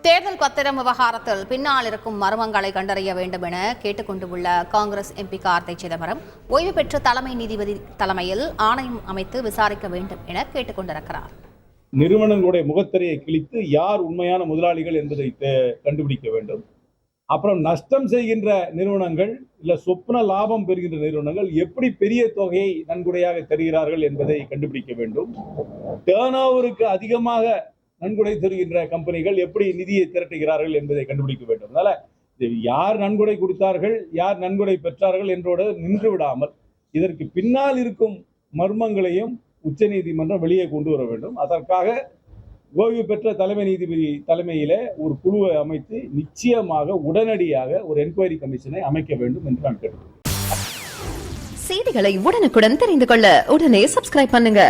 தேர்தல் பத்திரம் விவகாரத்தில் பின்னால் இருக்கும் மர்மங்களை கண்டறிய வேண்டும் என கேட்டுக்கொண்டுள்ள காங்கிரஸ் எம்பி கார்த்தி சிதம்பரம் ஓய்வு பெற்ற தலைமை நீதிபதி தலைமையில் ஆணையம் அமைத்து விசாரிக்க வேண்டும் என கேட்டுக் கொண்டிருக்கிறார். நிறுவனங்களுடைய முகத்திரையை கிழித்து யார் உண்மையான முதலாளிகள் என்பதை கண்டுபிடிக்க வேண்டும். அப்புறம் நஷ்டம் செய்கின்ற நிறுவனங்கள் இல்ல சொப்ன லாபம் பெறுகின்ற நிறுவனங்கள் எப்படி பெரிய தொகையை நன்கொடையாக தருகிறார்கள் என்பதை கண்டுபிடிக்க வேண்டும். டர்ன் ஓவருக்கு அதிகமாக நன்கொடை தருகின்ற கம்பெனிகள் எப்படி நிதியை திரட்டுகிறார்கள் என்பதை கண்டுபிடிக்க வேண்டும். அதனால யார் நன்கொடை கொடுத்தார்கள், யார் நன்கொடை பெற்றார்கள் என்றோடு நின்று விடாமல் இதற்கு பின்னால் இருக்கும் மர்மங்களையும் உச்சநீதிமன்றம் வெளியே கொண்டு வர வேண்டும். அதற்காக ஓய்வு பெற்ற தலைமை நீதிபதி தலைமையில ஒரு குழுவை அமைத்து நிச்சயமாக உடனடியாக ஒரு என்கொயரி கமிஷனை அமைக்க வேண்டும் என்று நான் கேட்டுக்கொள்கிறேன். செய்திகளை உடனுக்குடன் தெரிந்து கொள்ள உடனே சப்ஸ்கிரைப் பண்ணுங்க.